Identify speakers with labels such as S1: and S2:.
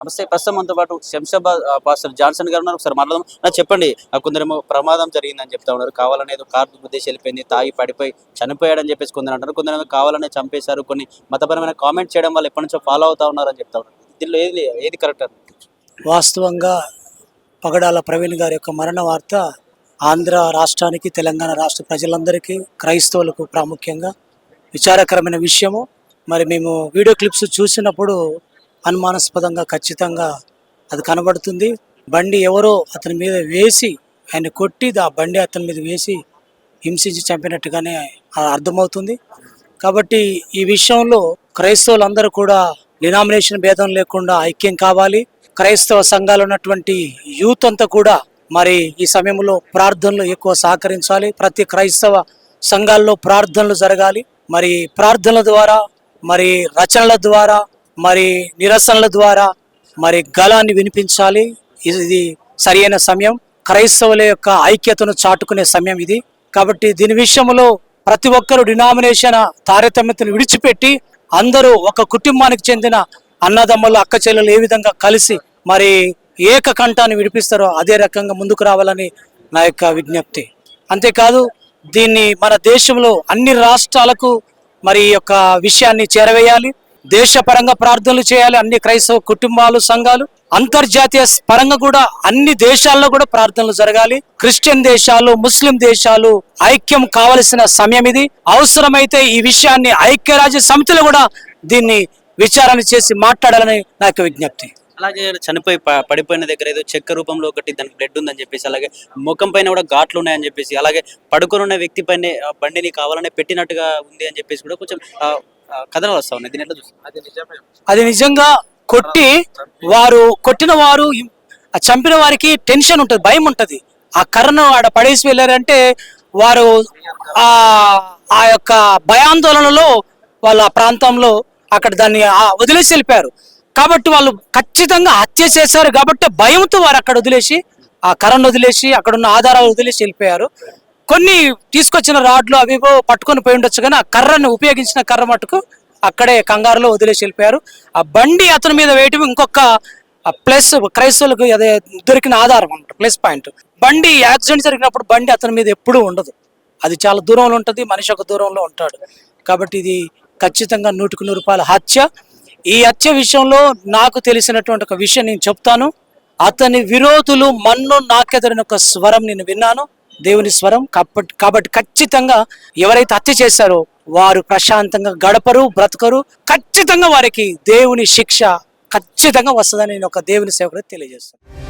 S1: నమస్తే. ప్రస్తుతం మనతో పాటు శంషాబాద్ పాస్టర్ జాన్సన్ గారు ఉన్నారు. ఒకసారి మాట్లాడదాం. చెప్పండి, కొందరేమో ప్రమాదం జరిగిందని చెప్తా ఉన్నారు. కావాలనే ఏదో కారు గుద్దేసి వెళ్ళిపోయింది, తాగి పడిపోయి చనిపోయాడని చెప్పేసి కొందరు అంటారు. కొందరేమో కావాలనే చంపేశారు. కొన్ని మతపరమైన కామెంట్ చేయడం వల్ల ఎప్పటి నుంచో ఫాలో అవుతా ఉన్నారని చెప్తా ఉన్నారు. దీనిలో ఏది కరెక్ట్?
S2: వాస్తవంగా పగడాల ప్రవీణ్ గారి యొక్క మరణ వార్త ఆంధ్ర రాష్ట్రానికి, తెలంగాణ రాష్ట్ర ప్రజలందరికీ, క్రైస్తవులకు ప్రాముఖ్యంగా విచారకరమైన విషయము. మరి మేము వీడియో క్లిప్స్ చూసినప్పుడు అనుమానాస్పదంగా ఖచ్చితంగా అది కనబడుతుంది. బండి ఎవరో అతని మీద వేసి, ఆయన కొట్టి ఆ బండి అతని మీద వేసి హింసించి చంపినట్టుగానే అర్థమవుతుంది. కాబట్టి ఈ విషయంలో క్రైస్తవులందరూ కూడా డినామినేషన్ భేదం లేకుండా ఐక్యం కావాలి. క్రైస్తవ సంఘాలు ఉన్నటువంటి యూత్ అంతా కూడా మరి ఈ సమయంలో ప్రార్థనలు ఎక్కువ సహకరించాలి. ప్రతి క్రైస్తవ సంఘాల్లో ప్రార్థనలు జరగాలి. మరి ప్రార్థనల ద్వారా, మరి రచనల ద్వారా, మరి నిరసనల ద్వారా మరి గళాన్ని వినిపించాలి. ఇది సరైన సమయం, క్రైస్తవుల యొక్క ఐక్యతను చాటుకునే సమయం ఇది. కాబట్టి దీని విషయంలో ప్రతి ఒక్కరు డినామినేషన్ తారతమ్యతను విడిచిపెట్టి అందరూ ఒక కుటుంబానికి చెందిన అన్నదమ్ములు, అక్క చెల్లెలు ఏ విధంగా కలిసి మరి ఏకకంఠాన్ని విడిపిస్తారో అదే రకంగా ముందుకు రావాలని నా యొక్క విజ్ఞప్తి. అంతేకాదు, దీన్ని మన దేశంలో అన్ని రాష్ట్రాలకు మరి ఈ యొక్క విషయాన్ని చేరవేయాలి. దేశపరంగా ప్రార్థనలు చేయాలి అన్ని క్రైస్తవ కుటుంబాలు, సంఘాలు. అంతర్జాతీయ పరంగా కూడా అన్ని దేశాల్లో కూడా ప్రార్థనలు జరగాలి. క్రిస్టియన్ దేశాలు, ముస్లిం దేశాలు ఐక్యం కావలసిన సమయం ఇది. అవసరమైతే ఈ విషయాన్ని ఐక్యరాజ్య సమితిలో కూడా దీన్ని విచారణ చేసి మాట్లాడాలని నా యొక్క విజ్ఞప్తి.
S1: అలాగే చనిపోయి పడిపోయిన దగ్గర ఏదో చెక్క రూపంలో ఒకటి దానికి బ్లడ్ ఉందని చెప్పేసి, అలాగే ముఖం పైన కూడా ఘాట్లు ఉన్నాయని చెప్పేసి, అలాగే పడుకొని ఉన్న వ్యక్తి పైన బండిని కావాలనే పెట్టినట్టుగా ఉంది అని చెప్పేసి కూడా కొంచెం కథనాలు వస్తా ఉన్నాయి. దీని ఎట్లా చూస్తారు?
S2: అది నిజంగా కొట్టిన వారు చంపిన వారికి టెన్షన్ ఉంటుంది, భయం ఉంటుంది. ఆ కర్రను ఆడ పడేసి వెళ్ళారంటే వారు ఆ యొక్క భయాందోళనలో వాళ్ళ ప్రాంతంలో అక్కడ దాన్ని వదిలేసి వెళ్ళిపోయారు. కాబట్టి వాళ్ళు ఖచ్చితంగా హత్య చేశారు కాబట్టి భయంతో వారు అక్కడ వదిలేసి, ఆ కర్రను వదిలేసి, అక్కడ ఉన్న ఆధారాలు వదిలేసి వెళ్ళిపోయారు. కొన్ని తీసుకొచ్చిన రాడ్లు అవివో పట్టుకొని పోయి ఉండొచ్చు, కానీ ఆ కర్రను ఉపయోగించిన కర్ర మటుకు అక్కడే కంగారులో వదిలేసి వెళ్ళిపోయారు. ఆ బండి అతని మీద వేయటం ఇంకొక ప్లస్, క్రైస్తవులకు అదే దొరికిన ఆధారం అన్నమాట, ప్లస్ పాయింట్. బండి యాక్సిడెంట్ జరిగినప్పుడు బండి అతని మీద ఎప్పుడూ ఉండదు, అది చాలా దూరంలో ఉంటుంది, మనిషి ఒక దూరంలో ఉంటాడు. కాబట్టి ఇది ఖచ్చితంగా 100కు 100 హత్య. ఈ హత్య విషయంలో నాకు తెలిసినటువంటి ఒక విషయం నేను చెప్తాను. అతని విరోధులు మన్ను నాకెదరిన ఒక స్వరం నేను విన్నాను, దేవుని స్వరం. కాబట్టి ఖచ్చితంగా ఎవరైతే హత్య చేశారో వారు ప్రశాంతంగా గడపరు, బ్రతకరు. ఖచ్చితంగా వారికి దేవుని శిక్ష ఖచ్చితంగా వస్తుందని నేను ఒక దేవుని సేవకుడికి తెలియజేస్తాను.